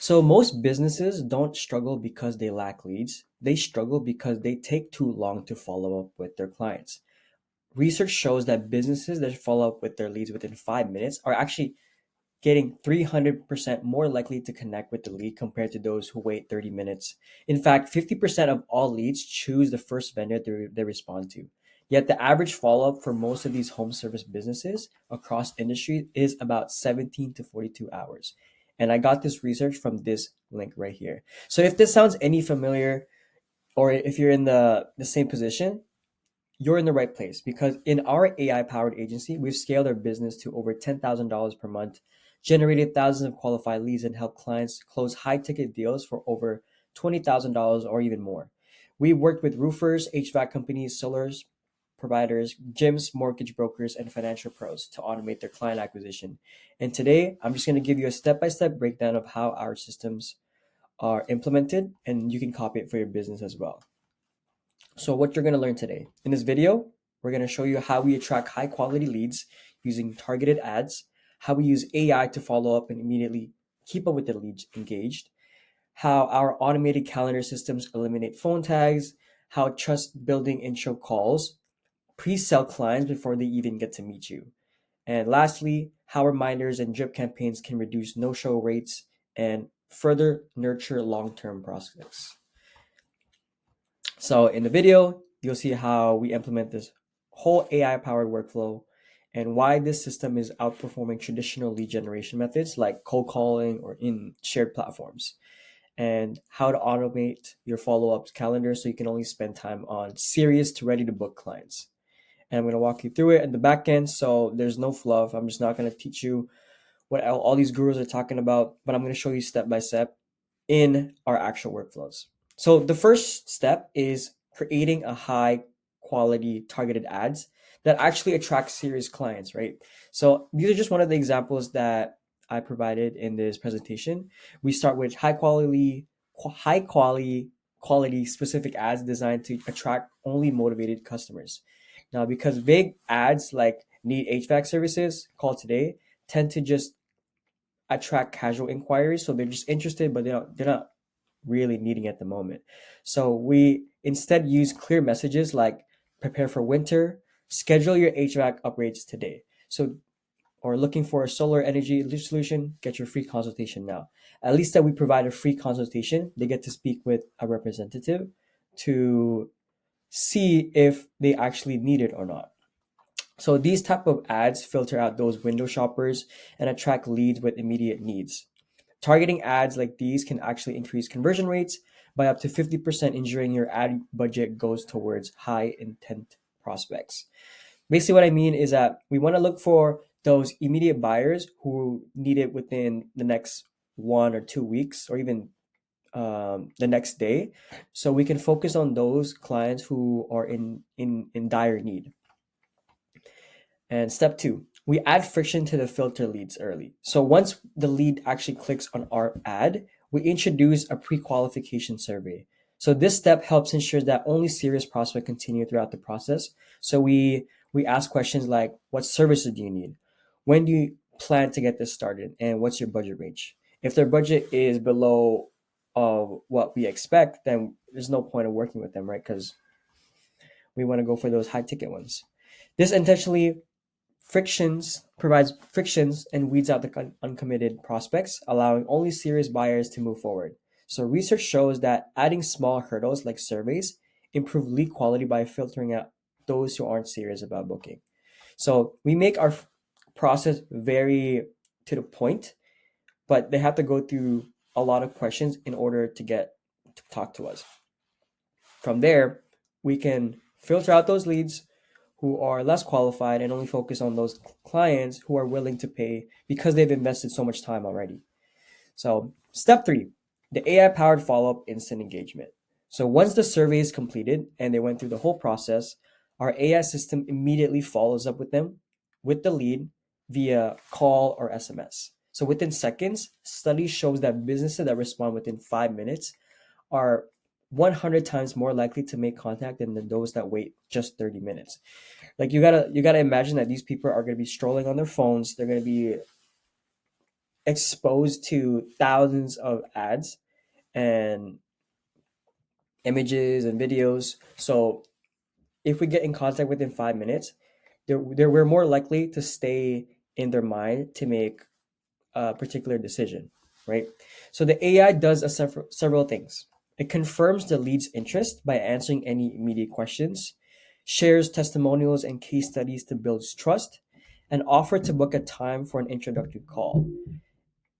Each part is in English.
So most businesses don't struggle because they lack leads. They struggle because they take too long to follow up with their clients. Research shows that businesses that follow up with their leads within 5 minutes are actually getting 300% more likely to connect with the lead compared to those who wait 30 minutes. In fact, 50% of all leads choose the first vendor they respond to. Yet the average follow up for most of these home service businesses across industries is about 17 to 42 hours. And I got this research from this link right here. So if this sounds any familiar, or if you're in the same position, you're in the right place because in our AI powered agency, we've scaled our business to over $10,000 per month, generated thousands of qualified leads, and helped clients close high ticket deals for over $20,000 or even more. We worked with roofers, HVAC companies, solar providers, gyms, mortgage brokers, and financial pros to automate their client acquisition. And today, I'm just going to give you a step by step breakdown of how our systems are implemented, and you can copy it for your business as well. So what you're going to learn today. In this video, we're going to show you how we attract high quality leads using targeted ads, how we use AI to follow up and immediately keep up with the leads engaged, how our automated calendar systems eliminate phone tags, how trust building intro calls pre-sell clients before they even get to meet you. And lastly, how reminders and drip campaigns can reduce no-show rates and further nurture long-term prospects. So in the video, you'll see how we implement this whole AI powered workflow and why this system is outperforming traditional lead generation methods like cold calling or in shared platforms, and how to automate your follow-up calendar so you can only spend time on serious to ready to book clients. And I'm going to walk you through it in the back end. So there's no fluff. I'm just not going to teach you what all these gurus are talking about, but I'm going to show you step by step in our actual workflows. So the first step is creating a high quality targeted ads that actually attract serious clients, right? So these are just one of the examples that I provided in this presentation. We start with high quality specific ads designed to attract only motivated customers. Now, because big ads like need HVAC services, call today, tend to just attract casual inquiries. So they're just interested, but they're not really needing at the moment. So we instead use clear messages like prepare for winter, schedule your HVAC upgrades today. So or looking for a solar energy solution, get your free consultation now. At least that we provide a free consultation, they get to speak with a representative to see if they actually need it or not. So these type of ads filter out those window shoppers and attract leads with immediate needs. Targeting ads like these can actually increase conversion rates by up to 50%, ensuring your ad budget goes towards high intent prospects. Basically, what I mean is that we want to look for those immediate buyers who need it within the next 1 or 2 weeks or even the next day. So we can focus on those clients who are in dire need. And step two, we add friction to the filter leads early. So once the lead actually clicks on our ad, we introduce a pre-qualification survey. So this step helps ensure that only serious prospects continue throughout the process. So we ask questions like, what services do you need? When do you plan to get this started? And what's your budget range? If their budget is below what we expect, then there's no point of working with them, right? Because we want to go for those high ticket ones. This intentionally provides frictions and weeds out the uncommitted prospects, allowing only serious buyers to move forward. So research shows that adding small hurdles like surveys improve lead quality by filtering out those who aren't serious about booking. So we make our process very to the point, but they have to go through a lot of questions in order to get to talk to us. From there, we can filter out those leads who are less qualified and only focus on those clients who are willing to pay because they've invested so much time already. So step three, the AI powered follow-up instant engagement. So once the survey is completed and they went through the whole process, our AI system immediately follows up with them with the lead via call or SMS. So within seconds, studies shows that businesses that respond within 5 minutes are 100 times more likely to make contact than those that wait just 30 minutes. Like you gotta imagine that these people are gonna be strolling on their phones. They're gonna be exposed to thousands of ads and images and videos. So if we get in contact within 5 minutes, we're more likely to stay in their mind to make a particular decision, right? So the AI does several things. It confirms the lead's interest by answering any immediate questions, shares testimonials and case studies to build trust, and offer to book a time for an introductory call.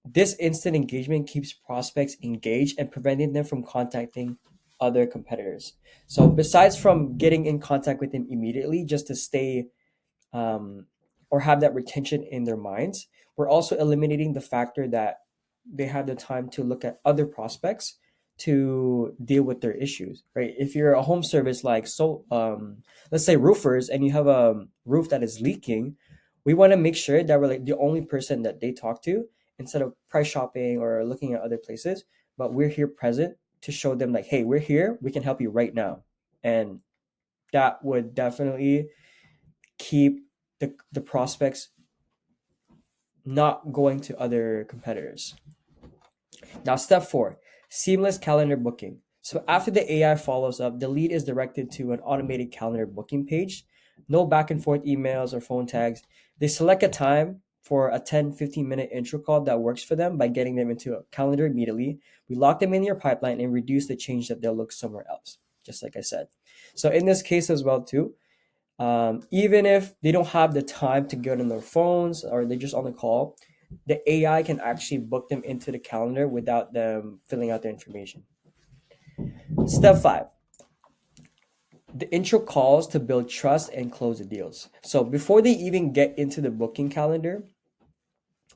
This instant engagement keeps prospects engaged and preventing them from contacting other competitors. So besides from getting in contact with them immediately just to stay um, or have that retention in their minds, we're also eliminating the factor that they have the time to look at other prospects to deal with their issues, right? If you're a home service like let's say roofers, and you have a roof that is leaking, we want to make sure that we're like the only person that they talk to instead of price shopping or looking at other places. But we're here present to show them like, hey, we're here, we can help you right now, and that would definitely keep the prospects not going to other competitors. Now, step 4, seamless calendar booking. So after the AI follows up, the lead is directed to an automated calendar booking page. No back and forth emails or phone tags. They select a time for a 10-15 minute intro call that works for them by getting them into a calendar immediately. We lock them in your pipeline and reduce the change that they'll look somewhere else, just like I said. So in this case as well too, even if they don't have the time to get on their phones or they're just on the call, the AI can actually book them into the calendar without them filling out their information. Step 5, the intro calls to build trust and close the deals. So before they even get into the booking calendar,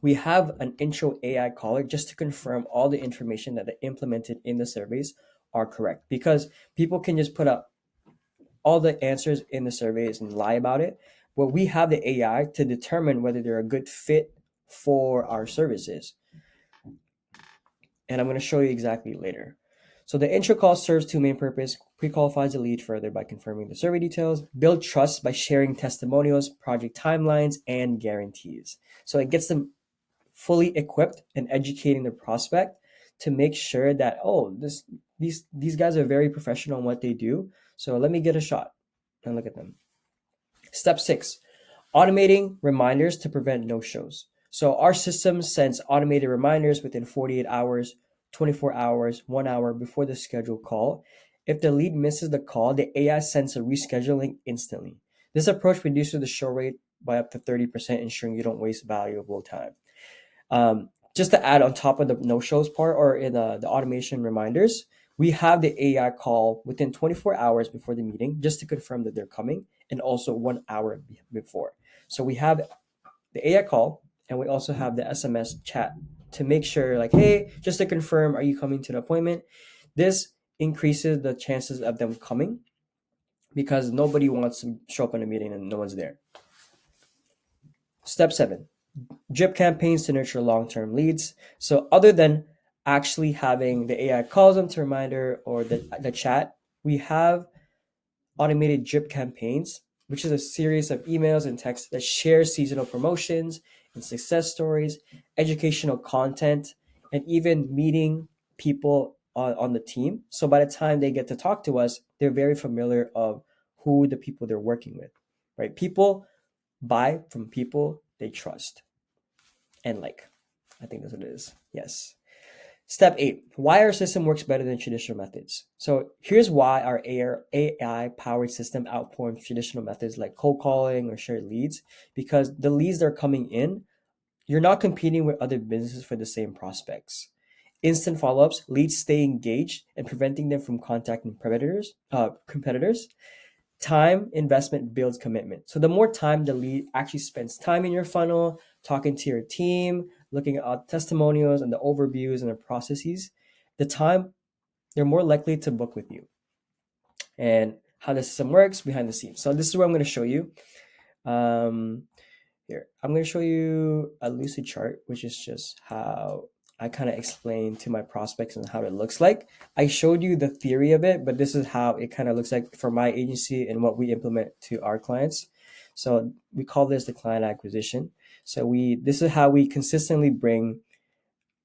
we have an intro AI caller just to confirm all the information that they implemented in the surveys are correct, because people can just put up all the answers in the surveys and lie about it. But we have the AI to determine whether they're a good fit for our services. And I'm going to show you exactly later. So the intro call serves two main purposes: pre-qualifies the lead further by confirming the survey details, build trust by sharing testimonials, project timelines, and guarantees. So it gets them fully equipped and educating the prospect to make sure that, oh, these guys are very professional in what they do. So let me get a shot and look at them. Step 6, automating reminders to prevent no-shows. So our system sends automated reminders within 48 hours, 24 hours, 1 hour before the scheduled call. If the lead misses the call, the AI sends a rescheduling instantly. This approach reduces the show rate by up to 30%, ensuring you don't waste valuable time. Just to add on top of the no-shows part, or in the automation reminders, we have the AI call within 24 hours before the meeting just to confirm that they're coming, and also 1 hour before. So we have the AI call, and we also have the SMS chat to make sure, like, hey, just to confirm, are you coming to the appointment? This increases the chances of them coming because nobody wants to show up in a meeting and no one's there. Step 7, drip campaigns to nurture long-term leads. So other than actually having the AI calls them to reminder or the chat, we have automated drip campaigns, which is a series of emails and texts that share seasonal promotions and success stories, educational content, and even meeting people on the team. So by the time they get to talk to us, they're very familiar of who the people they're working with, right? People buy from people they trust and like. I think that's what it is. Yes. Step 8, why our system works better than traditional methods. So here's why our AI-powered system outperforms traditional methods like cold calling or shared leads, because the leads that are coming in, you're not competing with other businesses for the same prospects. Instant follow-ups, leads stay engaged and preventing them from contacting competitors. Time investment builds commitment. So the more time the lead actually spends time in your funnel, talking to your team, looking at testimonials and the overviews and the processes, the time they're more likely to book with you. And how the system works behind the scenes. So this is what I'm going to show you. Here, I'm going to show you a lucid chart, which is just how I kind of explain to my prospects and how it looks like. I showed you the theory of it, but this is how it kind of looks like for my agency and what we implement to our clients. So we call this the client acquisition. So this is how we consistently bring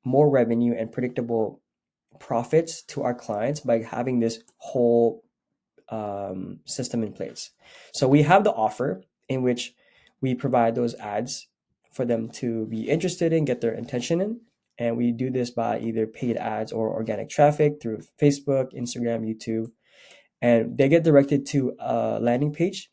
more revenue and predictable profits to our clients by having this whole system in place. So we have the offer in which we provide those ads for them to be interested in, get their attention in. And we do this by either paid ads or organic traffic through Facebook, Instagram, YouTube. And they get directed to a landing page,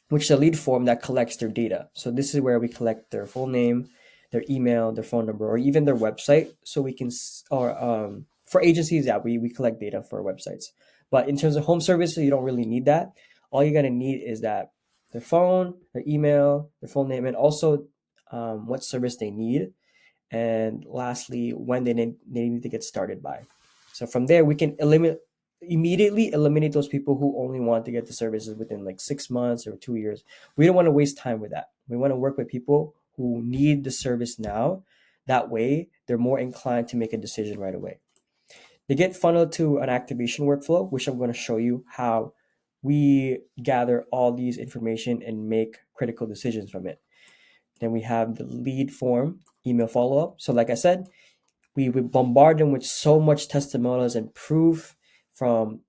which is a lead form that collects their data. So this is where we collect their full name, their email, their phone number, or even their website. So we can, for agencies, yeah, we collect data for websites. But in terms of home services, you don't really need that. All you're gonna need is that their phone, their email, their full name, and also what service they need. And lastly, when they need to get started by. So from there, we can immediately eliminate those people who only want to get the services within like 6 months or 2 years. We don't want to waste time with that. We want to work with people who need the service now. That way, they're more inclined to make a decision right away. They get funneled to an activation workflow, which I'm going to show you how we gather all these information and make critical decisions from it. Then we have the lead form, email follow-up. So like I said, we would bombard them with so much testimonials and proof from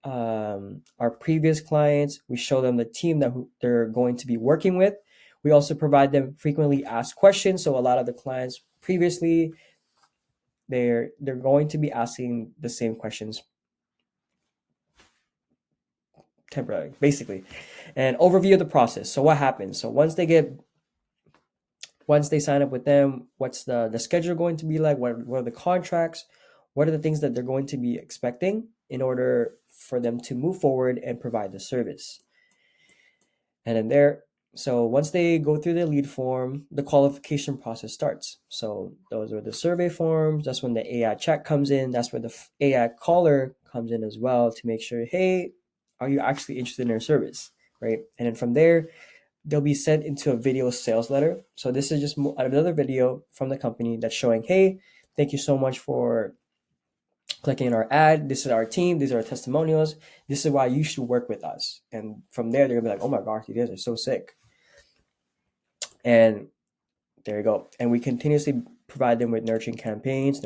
our previous clients. We show them the team that they're going to be working with. We also provide them frequently asked questions. So a lot of the clients previously, they're going to be asking the same questions temporarily, basically. And overview of the process. So what happens? So once they sign up with them, what's the schedule going to be like? What are the contracts? What are the things that they're going to be expecting in order for them to move forward and provide the service? And then so once they go through the lead form, the qualification process starts. So those are the survey forms. That's when the AI chat comes in. That's where the AI caller comes in as well to make sure, hey, are you actually interested in our service, right? And then from there, they'll be sent into a video sales letter. So this is just another video from the company that's showing, hey, thank you so much for clicking on our ad. This is our team. These are our testimonials. This is why you should work with us. And from there, they're gonna be like, oh my gosh, you guys are so sick. And there you go. And we continuously provide them with nurturing campaigns.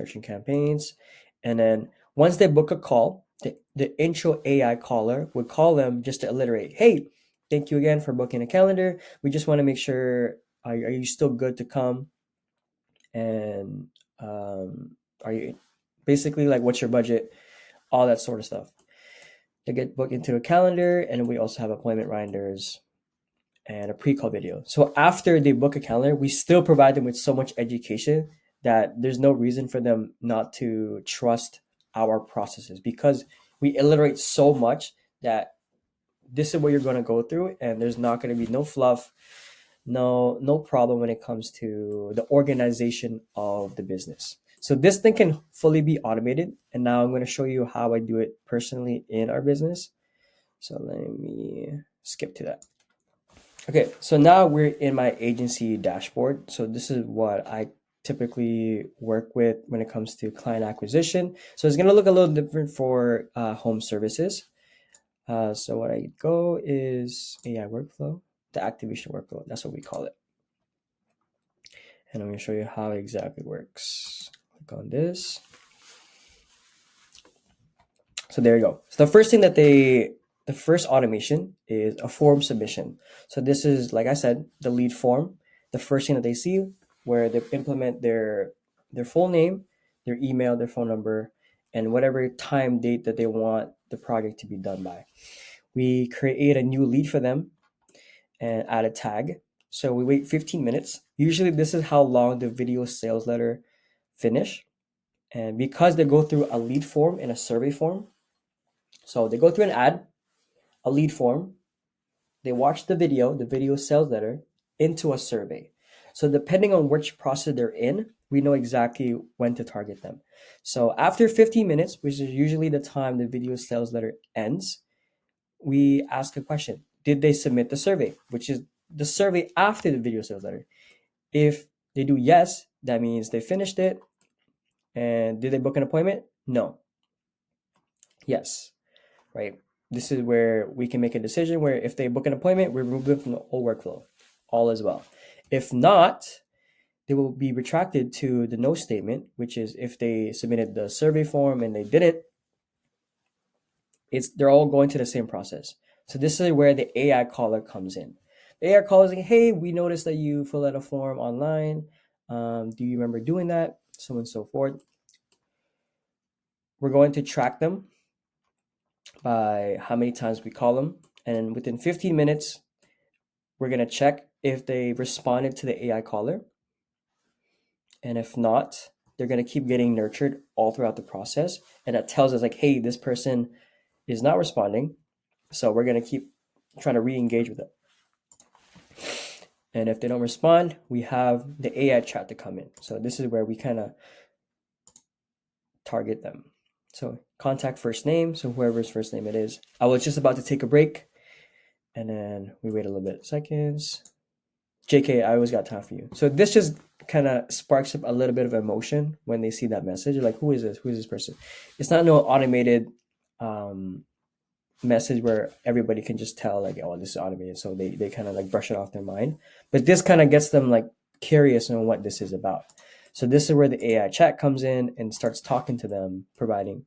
And then once they book a call, the intro AI caller would call them just to alliterate, hey, thank you again for booking a calendar. We just want to make sure, are you still good to come? And are you basically like, what's your budget? All that sort of stuff. They get booked into a calendar, and we also have appointment reminders and a pre-call video. So after they book a calendar, we still provide them with so much education that there's no reason for them not to trust our processes, because we iterate so much that this is what you're going to go through, and there's not going to be no fluff, no problem when it comes to the organization of the business. So this thing can fully be automated, and now I'm going to show you how I do it personally in our business. So let me skip to that. Okay, so now we're in my agency dashboard. So this is what I typically work with when it comes to client acquisition. So it's going to look a little different for home services. So what I go is AI workflow, the activation workflow. That's what we call it. And I'm going to show you how it exactly works. Click on this. So there you go. So the first automation is a form submission. So this is, like I said, the lead form. The first thing that they see, where they implement their full name, their email, their phone number, and whatever time date that they want the project to be done by. We create a new lead for them and add a tag. So we wait 15 minutes. Usually this is how long the video sales letter finish. And because they go through a lead form and a survey form, so they go through an ad, a lead form, they watch the video sales letter, into a survey. So depending on which process they're in, we know exactly when to target them. So after 15 minutes, which is usually the time the video sales letter ends, we ask a question. Did they submit the survey? Which is the survey after the video sales letter. If they do yes, that means they finished it. And did they book an appointment? No. Yes. Right? This is where we can make a decision where if they book an appointment, we remove them from the whole workflow, all as well. If not, they will be retracted to the no statement, which is if they submitted the survey form and they didn't, they're all going to the same process. So this is where the AI caller comes in. The AI caller is like, hey, we noticed that you filled out a form online. Do you remember doing that? So on and so forth. We're going to track them by how many times we call them. And within 15 minutes, we're going to check if they responded to the AI caller. And if not, they're going to keep getting nurtured all throughout the process. And that tells us like, hey, this person is not responding. So we're going to keep trying to re-engage with them. And if they don't respond, we have the AI chat to come in. So this is where we kind of target them. So contact first name. So whoever's first name it is. I was just about to take a break. And then we wait a little bit. Seconds. JK, I always got time for you. So this just kind of sparks up a little bit of emotion when they see that message. They're like, who is this? Who is this person? It's not no automated message where everybody can just tell like, oh, this is automated. So they kind of like brush it off their mind. But this kind of gets them like curious on what this is about. So this is where the AI chat comes in and starts talking to them, providing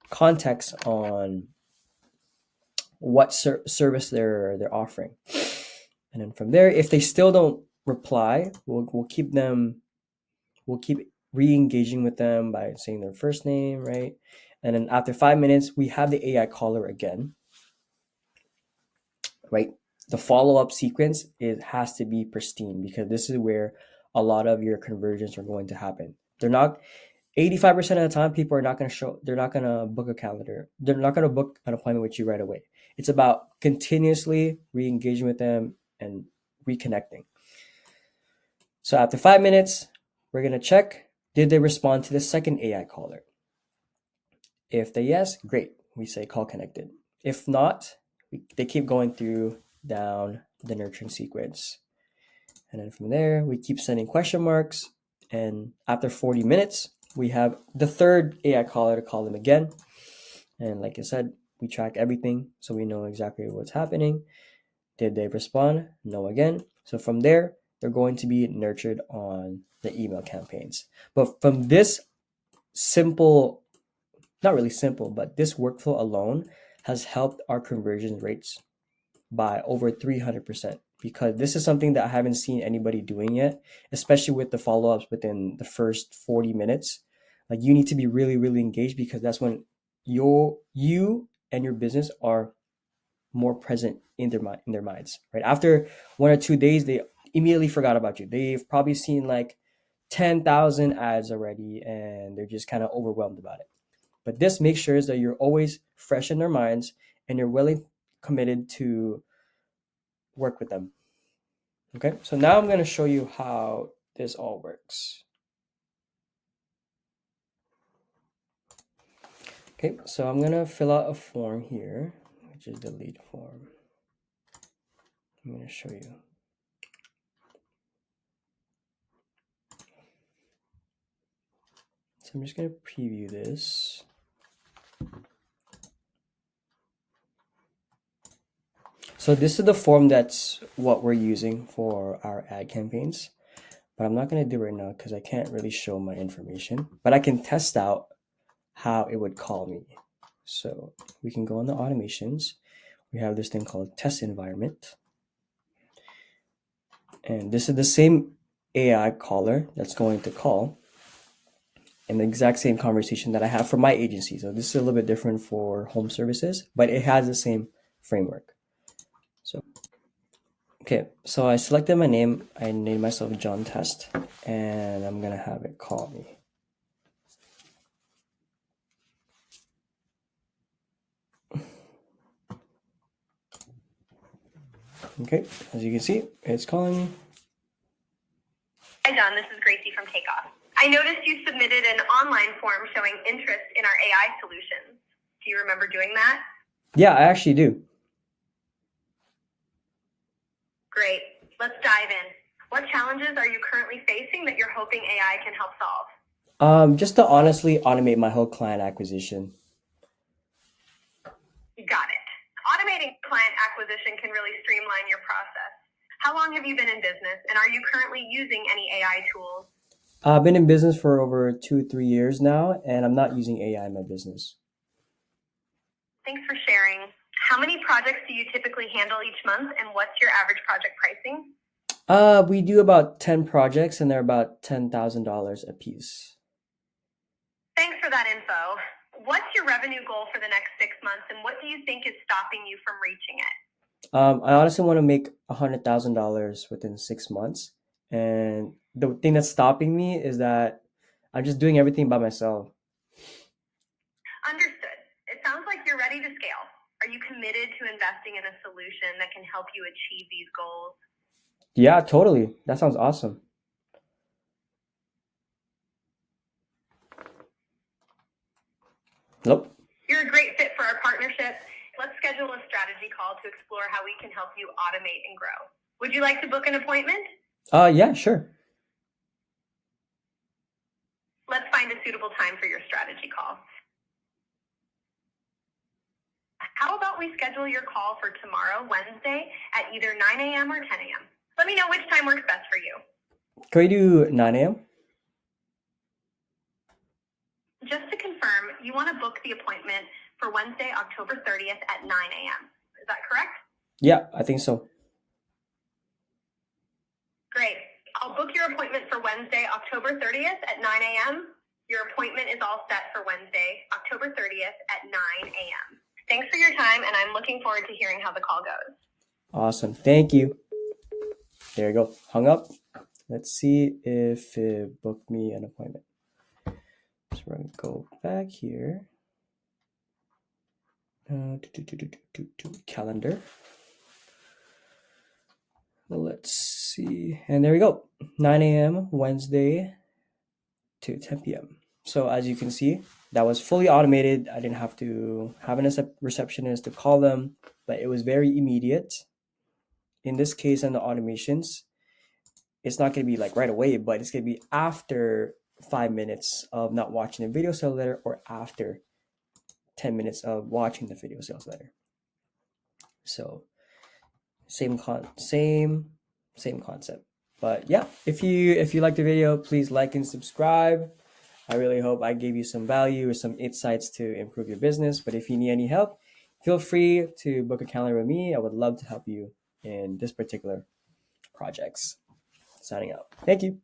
context on what service they're offering. And then from there, if they still don't reply, we'll keep re-engaging with them by saying their first name, right? And then after 5 minutes, we have the AI caller again, right? The follow-up sequence has to be pristine because this is where a lot of your conversions are going to happen. They're not 85% of the time, people are not going to show, they're not going to book a calendar. They're not going to book an appointment with you right away. It's about continuously re-engaging with them and reconnecting. So after 5 minutes, we're going to check, did they respond to the second AI caller? If they yes, great. We say call connected. If not, they keep going through down the nurturing sequence. And then from there, we keep sending question marks. And after 40 minutes, we have the third AI caller to call them again. And like I said, we track everything so we know exactly what's happening. Did they respond? No again. So from there, they're going to be nurtured on the email campaigns. But from this simple, not really simple, but this workflow alone has helped our conversion rates by over 300% because this is something that I haven't seen anybody doing yet, especially with the follow-ups within the first 40 minutes. Like you need to be really, really engaged because that's when you and your business are more present in their minds, right? After 1 or 2 days, they immediately forgot about you. They've probably seen like 10,000 ads already and they're just kind of overwhelmed about it. But this makes sure that you're always fresh in their minds and you're willing, committed to work with them. Okay, so now I'm going to show you how this all works. Okay, so I'm going to fill out a form here, which is the lead form. I'm going to show you. So I'm just going to preview this. So this is the form that's what we're using for our ad campaigns, but I'm not going to do it right now because I can't really show my information, but I can test out how it would call me. So we can go on the automations. We have this thing called test environment. And this is the same AI caller that's going to call and the exact same conversation that I have for my agency. So this is a little bit different for home services, but it has the same framework. So, okay, so I selected my name. I named myself John Test, and I'm going to have it call me. Okay, as you can see, it's calling me. Hi, John. This is Gracie from Takeoff. I noticed you submitted an online form showing interest in our AI solutions. Do you remember doing that? Yeah, I actually do. Great. Let's dive in. What challenges are you currently facing that you're hoping AI can help solve? Just to honestly automate my whole client acquisition. Got it. Automating client acquisition can really streamline your process. How long have you been in business, and are you currently using any AI tools? I've been in business for over 2-3 years now, and I'm not using AI in my business. Thanks for sharing. How many projects do you typically handle each month, and what's your average project pricing? We do about 10 projects, and they're about $10,000 a piece. Thanks for that info. What's your revenue goal for the next 6 months, and what do you think is stopping you from reaching it? I honestly want to make $100,000 within 6 months, and the thing that's stopping me is that I'm just doing everything by myself. Understood. It sounds like you're ready to scale. Are you committed to investing in a solution that can help you achieve these goals? Yeah, totally. That sounds awesome. Nope. You're a great fit for our partnership. Let's schedule a strategy call to explore how we can help you automate and grow. Would you like to book an appointment? Yeah, sure. Let's find a suitable time for your strategy call. How about we schedule your call for tomorrow, Wednesday, at either 9 a.m. or 10 a.m.? Let me know which time works best for you. Can we do 9 a.m.? Just to confirm, you want to book the appointment for Wednesday, October 30th at 9 a.m. Is that correct? Yeah, I think so. Great. I'll book your appointment for Wednesday, October 30th at 9 a.m. Your appointment is all set for Wednesday, October 30th at 9 a.m. Thanks for your time, and I'm looking forward to hearing how the call goes. Awesome. Thank you. There you go. Hung up. Let's see if it booked me an appointment. So we're going to go back here. Calendar. Let's see. And there we go. 9 a.m. Wednesday to 10 p.m. So as you can see, that was fully automated. I didn't have to have a receptionist to call them, but it was very immediate. In this case, on the automations, it's not going to be like right away, but it's going to be after 5 minutes of not watching the video sales letter or after 10 minutes of watching the video sales letter. So same concept. But yeah, if you like the video, please like and subscribe. I really hope I gave you some value or some insights to improve your business. But if you need any help, feel free to book a calendar with me. I would love to help you in this particular projects. Signing out. Thank you.